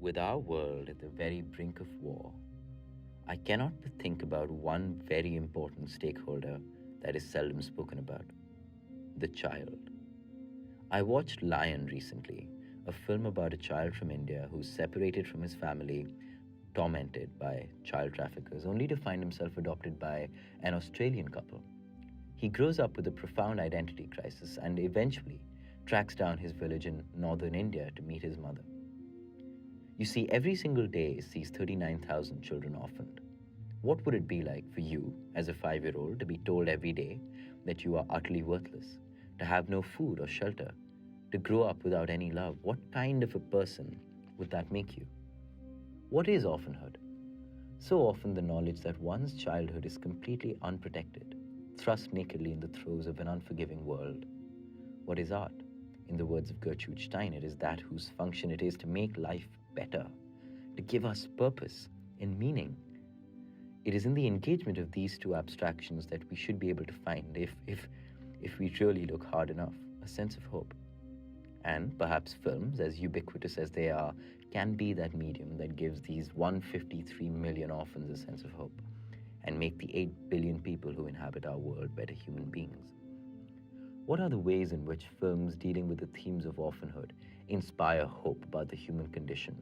With our world at the very brink of war, I cannot but think about one very important stakeholder that is seldom spoken about: the child. I watched Lion recently, a film about a child from India who's separated from his family, tormented by child traffickers, only to find himself adopted by an Australian couple. He grows up with a profound identity crisis and eventually tracks down his village in northern India to meet his mother. You see, every single day sees 39,000 children orphaned. What would it be like for you, as a 5 year old, to be told every day that you are utterly worthless, to have no food or shelter, to grow up without any love? What kind of a person would that make you? What is orphanhood? So often, the knowledge that one's childhood is completely unprotected, thrust nakedly in the throes of an unforgiving world. What is art? In the words of Gertrude Stein, it is that whose function it is to make life better, to give us purpose and meaning. It is in the engagement of these two abstractions that we should be able to find, if we really look hard enough, a sense of hope. And perhaps films, as ubiquitous as they are, can be that medium that gives these 153 million orphans a sense of hope and make the 8 billion people who inhabit our world better human beings. What are the ways in which films dealing with the themes of orphanhood inspire hope about the human condition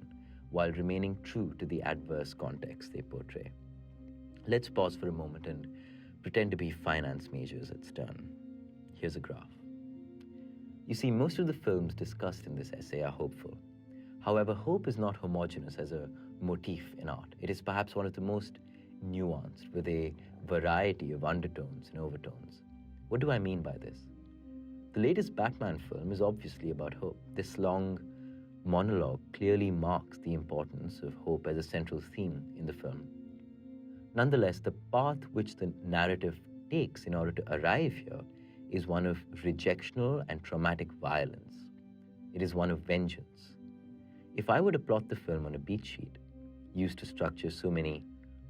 while remaining true to the adverse context they portray? Let's pause for a moment and pretend to be finance majors at Stern. Here's a graph. You see, most of the films discussed in this essay are hopeful. However, hope is not homogeneous as a motif in art. It is perhaps one of the most nuanced, with a variety of undertones and overtones. What do I mean by this? The latest Batman film is obviously about hope. This long monologue clearly marks the importance of hope as a central theme in the film. Nonetheless, the path which the narrative takes in order to arrive here is one of rejectional and traumatic violence. It is one of vengeance. If I were to plot the film on a beat sheet, used to structure so many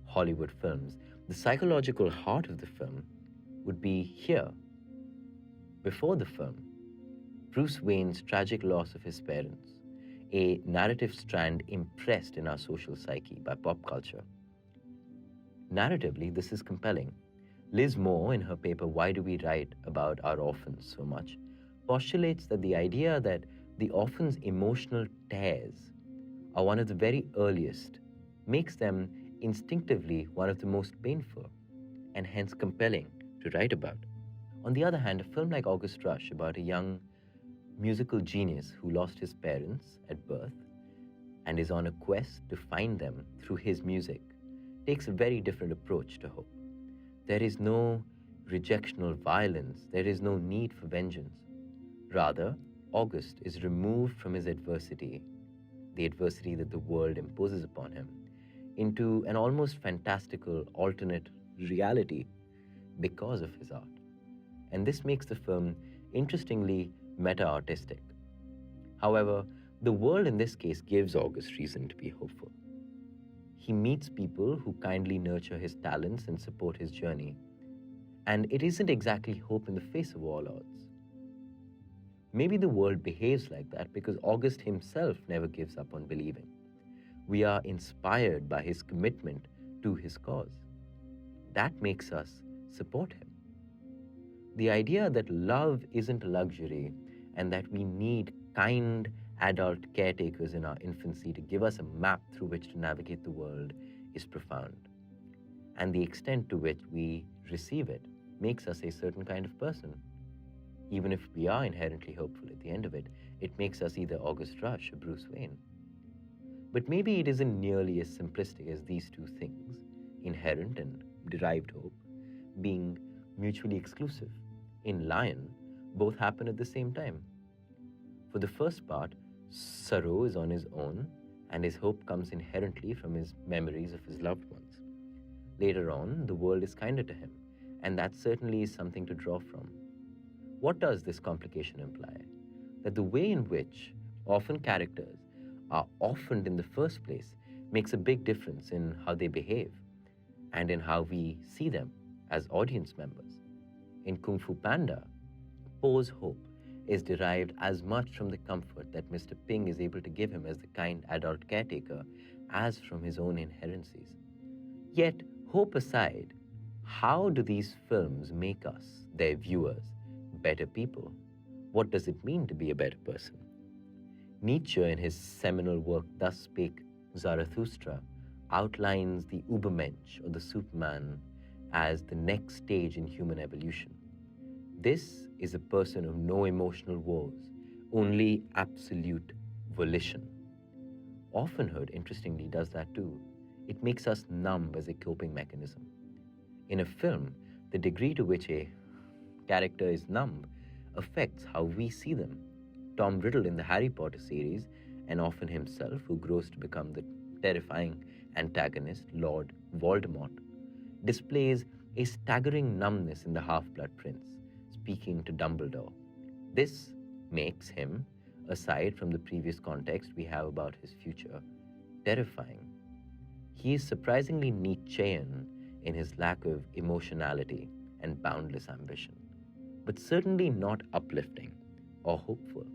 Hollywood films, the psychological heart of the film would be here. Before the film, Bruce Wayne's tragic loss of his parents, a narrative strand impressed in our social psyche by pop culture. Narratively, this is compelling. Liz Moore, in her paper Why Do We Write About Our Orphans So Much, postulates that the idea that the orphan's emotional tears are one of the very earliest makes them instinctively one of the most painful and hence compelling to write about. On the other hand, a film like August Rush, about a young musical genius who lost his parents at birth and is on a quest to find them through his music, takes a very different approach to hope. There is no rejectional violence, there is no need for vengeance. Rather, August is removed from his adversity, the adversity that the world imposes upon him, into an almost fantastical alternate reality because of his art. And this makes the film interestingly meta-artistic. However, the world in this case gives August reason to be hopeful. He meets people who kindly nurture his talents and support his journey. And it isn't exactly hope in the face of all odds. Maybe the world behaves like that because August himself never gives up on believing. We are inspired by his commitment to his cause. That makes us support him. The idea that love isn't a luxury and that we need kind adult caretakers in our infancy to give us a map through which to navigate the world is profound. And the extent to which we receive it makes us a certain kind of person. Even if we are inherently hopeful at the end of it, it makes us either August Rush or Bruce Wayne. But maybe it isn't nearly as simplistic as these two things, inherent and derived hope, being mutually exclusive. In Lion, both happen at the same time. For the first part, Sorrow is on his own, and his hope comes inherently from his memories of his loved ones. Later on, the world is kinder to him, and that certainly is something to draw from. What does this complication imply? That the way in which orphan characters are orphaned in the first place makes a big difference in how they behave and in how we see them as audience members. In Kung Fu Panda, Po's hope is derived as much from the comfort that Mr. Ping is able to give him as the kind adult caretaker as from his own inherencies. Yet, hope aside, how do these films make us, their viewers, better people? What does it mean to be a better person? Nietzsche, in his seminal work Thus Spake Zarathustra, outlines the Ubermensch or the Superman as the next stage in human evolution. This is a person of no emotional woes, only absolute volition. Orphaned, interestingly, does that too. It makes us numb as a coping mechanism. In a film, the degree to which a character is numb affects how we see them. Tom Riddle in the Harry Potter series, and often himself, who grows to become the terrifying antagonist, Lord Voldemort, displays a staggering numbness in the Half-Blood Prince, speaking to Dumbledore. This makes him, aside from the previous context we have about his future, terrifying. He is surprisingly Nietzschean in his lack of emotionality and boundless ambition, but certainly not uplifting or hopeful.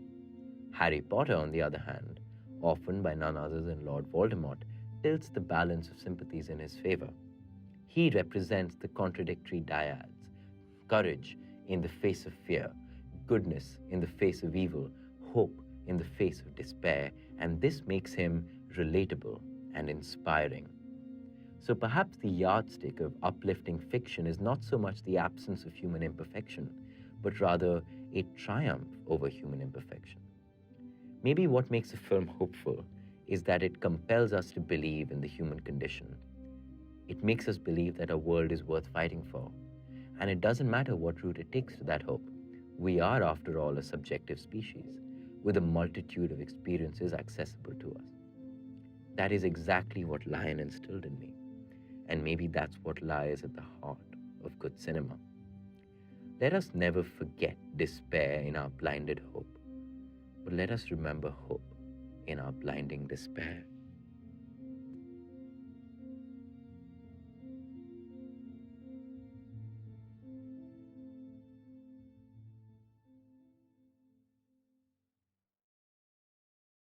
Harry Potter, on the other hand, orphaned by none other than Lord Voldemort, tilts the balance of sympathies in his favor. He represents the contradictory dyads: courage in the face of fear, goodness in the face of evil, hope in the face of despair, and this makes him relatable and inspiring. So perhaps the yardstick of uplifting fiction is not so much the absence of human imperfection, but rather a triumph over human imperfection. Maybe what makes a film hopeful is that it compels us to believe in the human condition. It makes us believe that our world is worth fighting for, and it doesn't matter what route it takes to that hope. We are, after all, a subjective species with a multitude of experiences accessible to us. That is exactly what Lion instilled in me, and maybe that's what lies at the heart of good cinema. Let us never forget despair in our blinded hope, but let us remember hope in our blinding despair.